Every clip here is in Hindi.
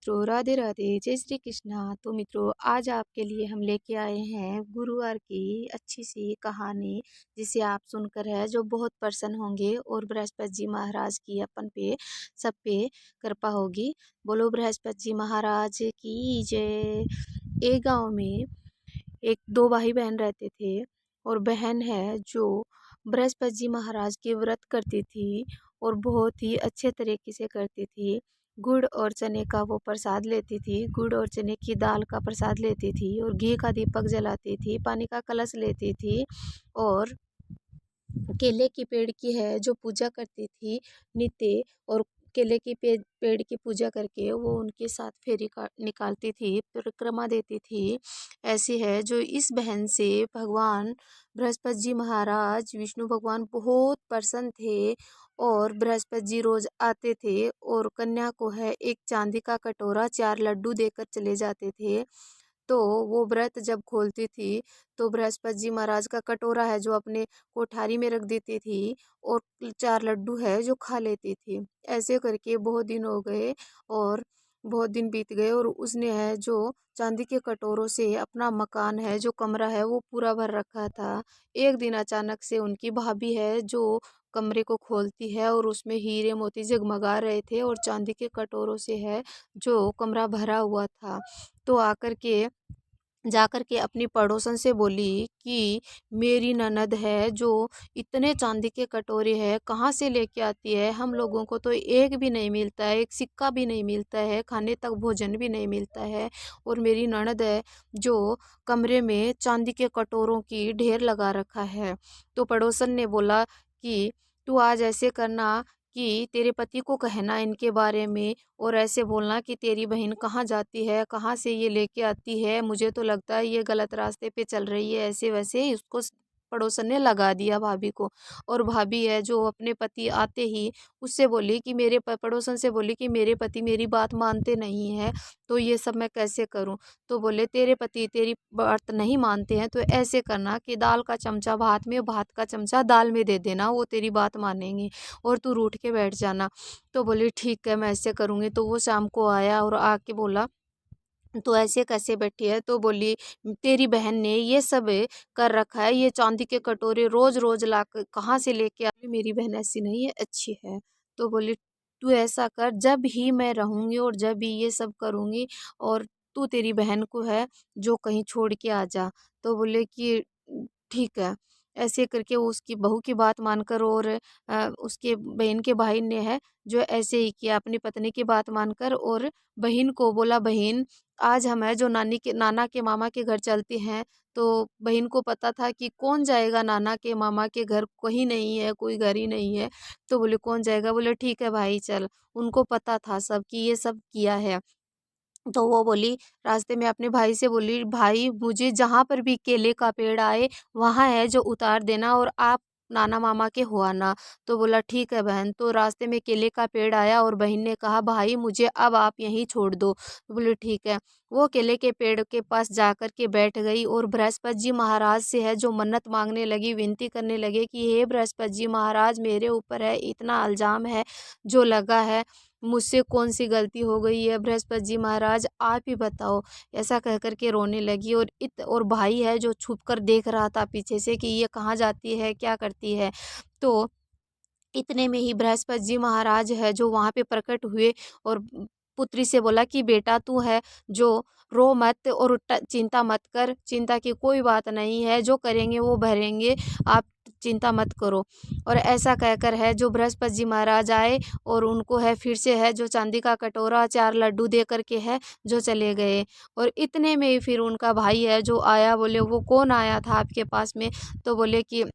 मित्रों, राधे राधे, जय श्री कृष्णा। तो मित्रों, आज आपके लिए हम लेके आए हैं गुरुवार की अच्छी सी कहानी, जिसे आप सुनकर है जो बहुत प्रसन्न होंगे और बृहस्पति जी महाराज की अपन पे सब पे कृपा होगी। बोलो बृहस्पति जी महाराज की जय। एक गांव में एक दो भाई बहन रहते थे, और बहन है जो बृहस्पति जी महाराज के व्रत करती थी और बहुत ही अच्छे तरीके से करती थी। गुड़ और चने का वो प्रसाद लेती थी, गुड़ और चने की दाल का प्रसाद लेती थी, और घी का दीपक जलाती थी, पानी का कलश लेती थी, और केले के पेड़ की है जो पूजा करती थी नित्य। और केले की पेड़ की पूजा करके वो उनके साथ फेरी का निकालती थी, परिक्रमा देती थी। ऐसी है जो इस बहन से भगवान बृहस्पति जी महाराज विष्णु भगवान बहुत प्रसन्न थे। और बृहस्पति जी रोज आते थे और कन्या को है एक चांदी का कटोरा 4 लड्डू देकर चले जाते थे। तो वो व्रत जब खोलती थी तो बृहस्पति जी महाराज का कटोरा है जो अपने कोठारी में रख देती थी, और 4 लड्डू है जो खा लेती थी। ऐसे करके बहुत दिन हो गए और बहुत दिन बीत गए, और उसने है जो चांदी के कटोरों से अपना मकान है जो कमरा है वो पूरा भर रखा था। एक दिन अचानक से उनकी भाभी है जो कमरे को खोलती है, और उसमें हीरे मोती जगमगा रहे थे और चांदी के कटोरों से है जो कमरा भरा हुआ था। तो जाकर के अपनी पड़ोसन से बोली कि मेरी ननद है जो इतने चांदी के कटोरे है कहाँ से लेके आती है, हम लोगों को तो एक भी नहीं मिलता है, एक सिक्का भी नहीं मिलता है, खाने तक भोजन भी नहीं मिलता है, और मेरी ननद है जो कमरे में चांदी के कटोरों की ढेर लगा रखा है। तो पड़ोसन ने बोला कि तू आज ऐसे करना कि तेरे पति को कहना इनके बारे में, और ऐसे बोलना कि तेरी बहन कहाँ जाती है, कहाँ से ये लेके आती है, मुझे तो लगता है ये गलत रास्ते पे चल रही है। ऐसे वैसे ही उसको पड़ोसन ने लगा दिया भाभी को। और भाभी है जो अपने पति आते ही उससे बोली कि पड़ोसन से बोली कि मेरे पति मेरी बात मानते नहीं है, तो ये सब मैं कैसे करूं। तो बोले तेरे पति तेरी बात नहीं मानते हैं तो ऐसे करना कि दाल का चमचा भात में, भात का चमचा दाल में दे देना, वो तेरी बात मानेंगे, और तू रूठ के बैठ जाना। तो बोली ठीक है मैं ऐसे करूँगी। तो वो शाम को आया और आके बोला तो ऐसे कैसे बैठी है। तो बोली तेरी बहन ने ये सब कर रखा है, ये चांदी के कटोरे रोज रोज ला कर कहाँ से लेके आ। मेरी बहन ऐसी नहीं है, अच्छी है। तो बोली तू ऐसा कर, जब ही मैं रहूंगी और जब भी ये सब करूंगी, और तू तेरी बहन को है जो कहीं छोड़ के आ जा। तो बोले कि ठीक है। ऐसे करके वो उसकी बहू की बात मानकर, और उसके बहन के भाई ने है जो ऐसे ही किया, अपनी पत्नी की बात मानकर। और बहन को बोला बहन आज हम है जो नाना के मामा के घर चलते हैं। तो बहन को पता था कि कौन जाएगा नाना के मामा के घर, कहीं नहीं है, कोई घर ही नहीं है। तो बोले कौन जाएगा, बोले ठीक है भाई चल। उनको पता था सब कि ये सब किया है। तो वो बोली रास्ते में अपने भाई से बोली भाई मुझे जहाँ पर भी केले का पेड़ आए वहाँ है जो उतार देना, और आप नाना मामा के हो आना। तो बोला ठीक है बहन। तो रास्ते में केले का पेड़ आया और बहन ने कहा भाई मुझे अब आप यहीं छोड़ दो। तो बोले ठीक है। वो केले के पेड़ के पास जाकर के बैठ गई, और बृहस्पति जी महाराज से है जो मन्नत मांगने लगी, विनती करने लगे कि हे बृहस्पति जी महाराज मेरे ऊपर है इतना इल्ज़ाम है जो लगा है, मुझसे कौन सी गलती हो गई है, बृहस्पति जी महाराज आप ही बताओ। ऐसा कह कर के रोने लगी, और भाई है जो छुप कर देख रहा था पीछे से कि ये कहाँ जाती है, क्या करती है। तो इतने में ही बृहस्पति जी महाराज है जो वहाँ पे प्रकट हुए, और पुत्री से बोला कि बेटा तू है जो रो मत और चिंता मत कर, चिंता की कोई बात नहीं है, जो करेंगे वो भरेंगे, आप चिंता मत करो। और ऐसा कहकर है जो बृहस्पति जी महाराज आए, और उनको है फिर से है जो चांदी का कटोरा 4 लड्डू दे करके है जो चले गए। और इतने में ही फिर उनका भाई है जो आया, बोले वो कौन आया था आपके पास में। तो बोले कि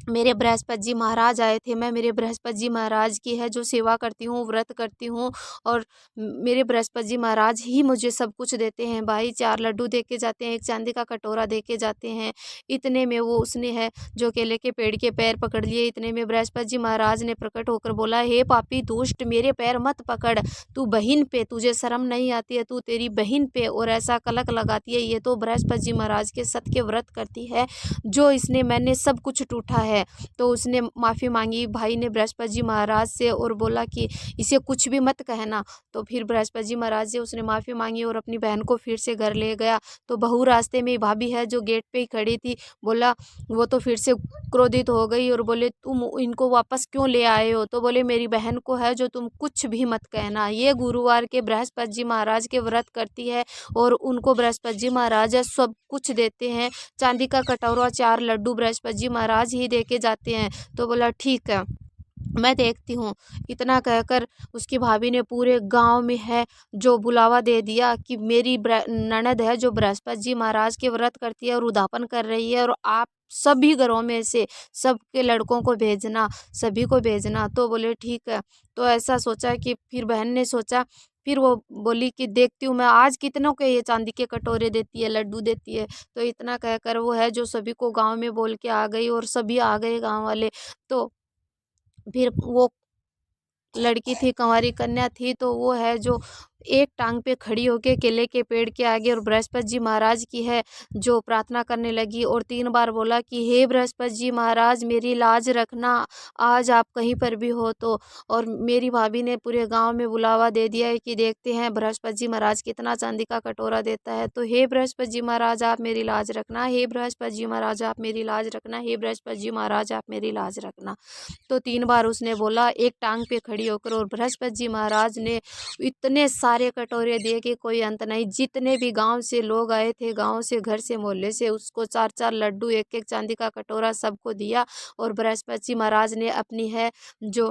मेरे बृहस्पति जी महाराज आए थे, मैं मेरे बृहस्पति जी महाराज की है जो सेवा करती हूँ, व्रत करती हूँ, और मेरे बृहस्पति जी महाराज ही मुझे सब कुछ देते हैं भाई, 4 लड्डू दे के जाते हैं, एक चांदी का कटोरा दे के जाते हैं। इतने में वो उसने है जो केले के पेड़ के पैर पकड़ लिए। इतने में बृहस्पति जी महाराज ने प्रकट होकर बोला हे पापी दुष्ट मेरे पैर मत पकड़, तू बहन पे तुझे शर्म नहीं आती है, तू तेरी बहन पे और ऐसा कलंक लगाती है, ये तो बृहस्पति जी महाराज के सत्य के व्रत करती है, जो इसने मैंने सब कुछ टूटा है है। तो उसने माफ़ी मांगी भाई ने बृहस्पति जी महाराज से और बोला कि इसे कुछ भी मत कहना। तो फिर बृहस्पति जी महाराज से उसने माफ़ी मांगी और अपनी बहन को फिर से घर ले गया। तो बहू रास्ते में भाभी है जो गेट पे ही खड़ी थी, बोला वो तो फिर से क्रोधित हो गई और बोले तुम इनको वापस क्यों ले आए हो? तो बोले मेरी बहन को है जो तुम कुछ भी मत कहना। ये गुरुवार के बृहस्पति जी महाराज के व्रत करती है और उनको बृहस्पति जी महाराज सब कुछ देते हैं। चांदी का कटोरा 4 लड्डू बृहस्पति जी महाराज ही दे के जाते हैं। तो बोला ठीक है, मैं देखती हूँ। इतना कहकर उसकी भाभी ने पूरे गांव में है जो बुलावा दे दिया कि मेरी ननद है जो बृहस्पति जी महाराज के व्रत करती है और उद्यापन कर रही है, और आप सभी घरों में से सबके लड़कों को भेजना, सभी को भेजना। तो बोले ठीक है। तो ऐसा सोचा कि फिर बहन ने सोचा, फिर वो बोली कि देखती हूँ मैं आज कितनों के ये चांदी के कटोरे देती है, लड्डू देती है। तो इतना कहकर वो है जो सभी को गांव में बोल के आ गई और सभी आ गए गांव वाले। तो फिर वो लड़की थी, कंवारी कन्या थी, तो वो है जो एक टांग पे खड़ी होके केले के पेड़ के आगे और बृहस्पति जी महाराज की है जो प्रार्थना करने लगी और 3 बार बोला कि हे बृहस्पति जी महाराज मेरी लाज रखना, आज आप कहीं पर भी हो तो। और मेरी भाभी ने पूरे गांव में बुलावा दे दिया है कि देखते हैं बृहस्पति जी महाराज कितना चांदी का कटोरा देता है। तो हे बृहस्पति जी महाराज आप मेरी लाज रखना, हे बृहस्पति जी महाराज आप मेरी लाज रखना, हे बृहस्पति जी महाराज आप मेरी लाज रखना। तो 3 बार उसने बोला एक टांग पे खड़ी होकर, और बृहस्पति जी महाराज ने इतने सारे कटोरे दिए कि कोई अंत नहीं। जितने भी गांव से लोग आए थे, गांव से, घर से, मोहल्ले से, उसको 4-4 लड्डू, एक-एक चांदी का कटोरा सबको दिया। और बृहस्पति जी महाराज ने अपनी है जो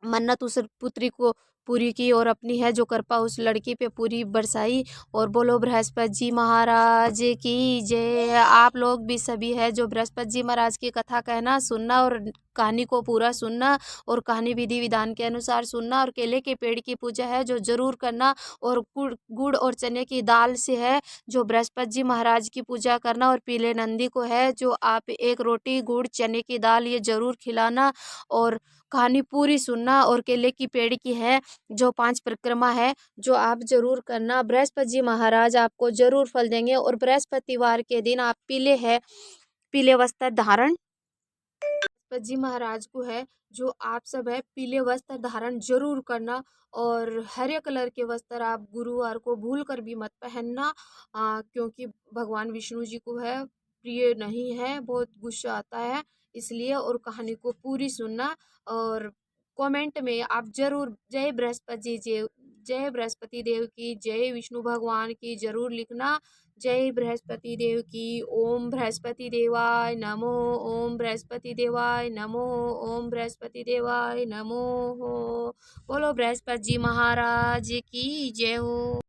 मन्नत उस पुत्री को पूरी की और अपनी है जो कृपा उस लड़की पे पूरी बरसाई। और बोलो बृहस्पति जी महाराज की जय। आप लोग भी सभी है जो बृहस्पति जी महाराज की कथा कहना, सुनना और कहानी को पूरा सुनना और कहानी विधि विधान के अनुसार सुनना, और केले के पेड़ की पूजा है जो जरूर करना, और गुड़ गुड़ और चने की दाल से है जो बृहस्पति जी महाराज की पूजा करना, और पीले नंदी को है जो आप एक रोटी गुड़ चने की दाल ये जरूर खिलाना और कहानी पूरी सुनना। और केले की पेड़ की है जो 5 परिक्रमा है जो आप जरूर करना। बृहस्पति जी महाराज आपको जरूर फल देंगे। और बृहस्पतिवार के दिन आप पीले वस्त्र धारण, बृहस्पति जी महाराज को है जो आप सब है पीले वस्त्र धारण जरूर करना। और हरे कलर के वस्त्र आप गुरुवार को भूल कर भी मत पहनना, क्योंकि भगवान विष्णु जी को है प्रिय नहीं है, बहुत गुस्सा आता है इसलिए। और कहानी को पूरी सुनना और कमेंट में आप जरूर जय बृहस्पति जी, जय बृहस्पति देव की, जय विष्णु भगवान की जरूर लिखना। जय बृहस्पति देव की। ओम बृहस्पति देवाय नमो, ओम बृहस्पति देवाय नमो, ओम बृहस्पति देवाय नमो। बोलो बृहस्पति जी महाराज की जय हो।